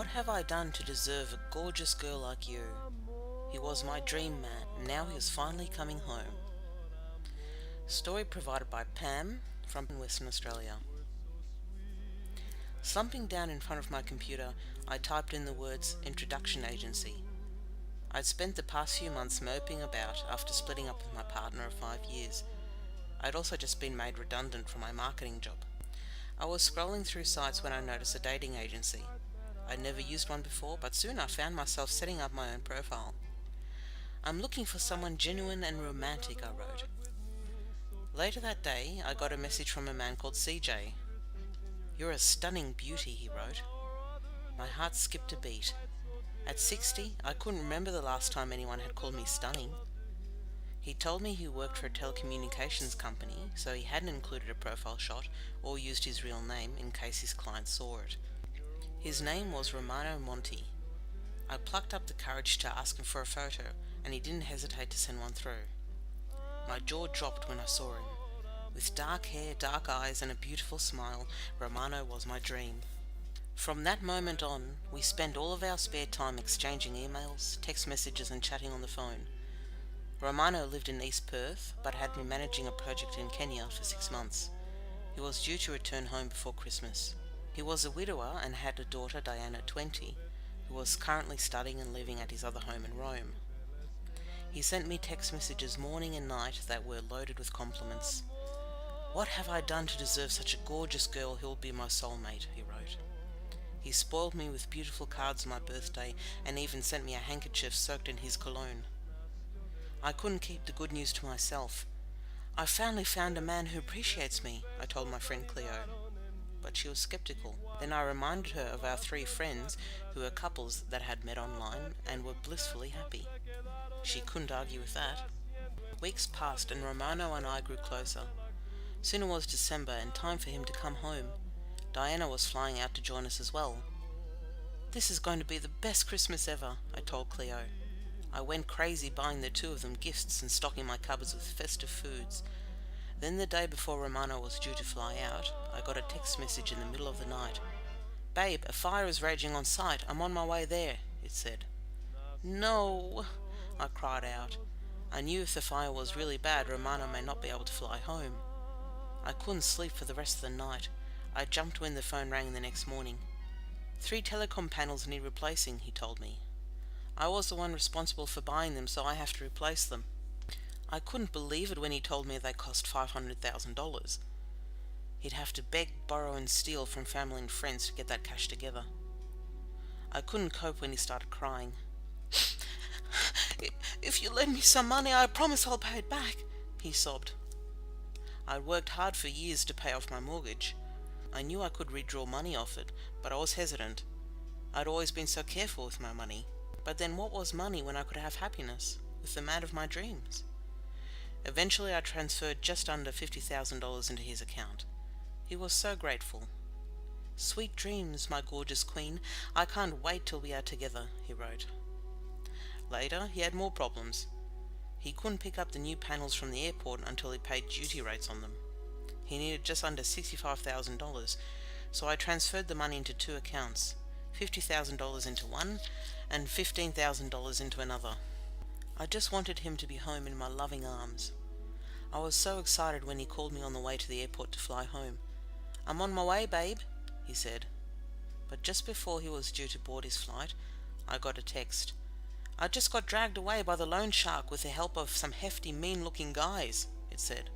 What have I done to deserve a gorgeous girl like you? He was my dream man, and now he is finally coming home. Story provided by Pam from Western Australia. Slumping down in front of my computer, I typed in the words introduction agency. I'd spent the past few months moping about after splitting up with my partner of 5 years. I'd also just been made redundant from my marketing job. I was scrolling through sites when I noticed a dating agency. I'd never used one before, but soon I found myself setting up my own profile. I'm looking for someone genuine and romantic, I wrote. Later that day, I got a message from a man called CJ. You're a stunning beauty, he wrote. My heart skipped a beat. At 60, I couldn't remember the last time anyone had called me stunning. He told me he worked for a telecommunications company, so he hadn't included a profile shot or used his real name in case his client saw it. His name was Romano Monti. I plucked up the courage to ask him for a photo, and he didn't hesitate to send one through. My jaw dropped when I saw him. With dark hair, dark eyes, and a beautiful smile, Romano was my dream. From that moment on, we spent all of our spare time exchanging emails, text messages, and chatting on the phone. Romano lived in East Perth, but had been managing a project in Kenya for 6 months. He was due to return home before Christmas. He was a widower and had a daughter, Diana, 20, who was currently studying and living at his other home in Rome. He sent me text messages morning and night that were loaded with compliments. What have I done to deserve such a gorgeous girl who will be my soulmate, he wrote. He spoiled me with beautiful cards on my birthday and even sent me a handkerchief soaked in his cologne. I couldn't keep the good news to myself. I finally found a man who appreciates me, I told my friend Cleo. But she was skeptical. Then I reminded her of our 3 friends who were couples that had met online and were blissfully happy. She couldn't argue with that. Weeks passed and Romano and I grew closer. Soon it was December and time for him to come home. Diana was flying out to join us as well. This is going to be the best Christmas ever, I told Cleo. I went crazy buying the 2 of them gifts and stocking my cupboards with festive foods. Then the day before Romano was due to fly out, I got a text message in the middle of the night. Babe, a fire is raging on site. I'm on my way there, it said. No, I cried out. I knew if the fire was really bad, Romano may not be able to fly home. I couldn't sleep for the rest of the night. I jumped when the phone rang the next morning. 3 telecom panels need replacing, he told me. I was the one responsible for buying them, so I have to replace them. I couldn't believe it when he told me they cost $500,000. He'd have to beg, borrow and steal from family and friends to get that cash together. I couldn't cope when he started crying. If you lend me some money, I promise I'll pay it back, he sobbed. I'd worked hard for years to pay off my mortgage. I knew I could redraw money off it, but I was hesitant. I'd always been so careful with my money. But then what was money when I could have happiness with the man of my dreams? Eventually I transferred just under $50,000 into his account. He was so grateful. Sweet dreams, my gorgeous queen. I can't wait till we are together, he wrote. Later, he had more problems. He couldn't pick up the new panels from the airport until he paid duty rates on them. He needed just under $65,000, so I transferred the money into 2 accounts, $50,000 into one and $15,000 into another. I just wanted him to be home in my loving arms. I was so excited when he called me on the way to the airport to fly home. I'm on my way, babe, he said. But just before he was due to board his flight, I got a text. I just got dragged away by the loan shark with the help of some hefty, mean-looking guys, it said.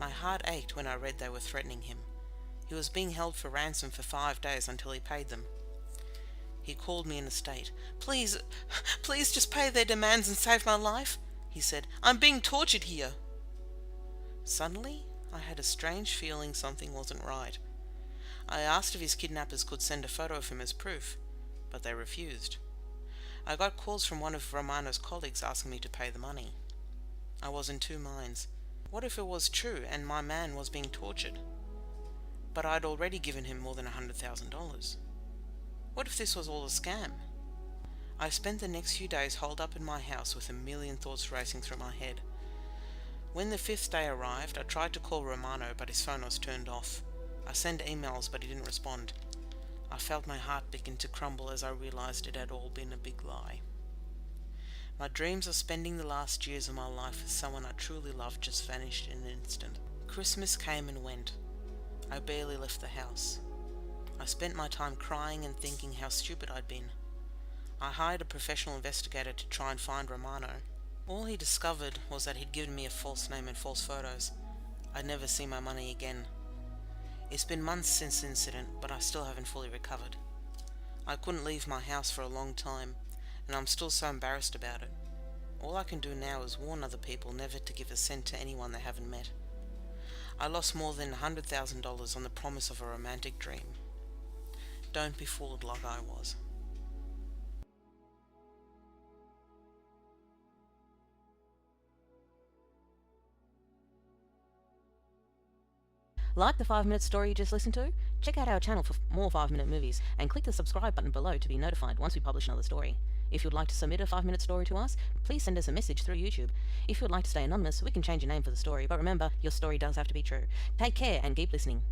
My heart ached when I read they were threatening him. He was being held for ransom for 5 days until he paid them. He called me in a state. Please just pay their demands and save my life, he said. I'm being tortured here. Suddenly, I had a strange feeling something wasn't right. I asked if his kidnappers could send a photo of him as proof, but they refused. I got calls from one of Romano's colleagues asking me to pay the money. I was in 2 minds. What if it was true and my man was being tortured? But I'd already given him more than $100,000. What if this was all a scam? I spent the next few days holed up in my house with a million thoughts racing through my head. When the 5th day arrived, I tried to call Romano, but his phone was turned off. I sent emails, but he didn't respond. I felt my heart begin to crumble as I realized it had all been a big lie. My dreams of spending the last years of my life with someone I truly loved just vanished in an instant. Christmas came and went. I barely left the house. I spent my time crying and thinking how stupid I'd been. I hired a professional investigator to try and find Romano. All he discovered was that he'd given me a false name and false photos. I'd never see my money again. It's been months since the incident, but I still haven't fully recovered. I couldn't leave my house for a long time, and I'm still so embarrassed about it. All I can do now is warn other people never to give a cent to anyone they haven't met. I lost more than $100,000 on the promise of a romantic dream. Don't be fooled like I was. Like the 5-minute story you just listened to? Check out our channel for more 5-minute movies and click the subscribe button below to be notified once we publish another story. If you'd like to submit a 5-minute story to us, please send us a message through YouTube. If you'd like to stay anonymous, we can change your name for the story, but remember, your story does have to be true. Take care and keep listening.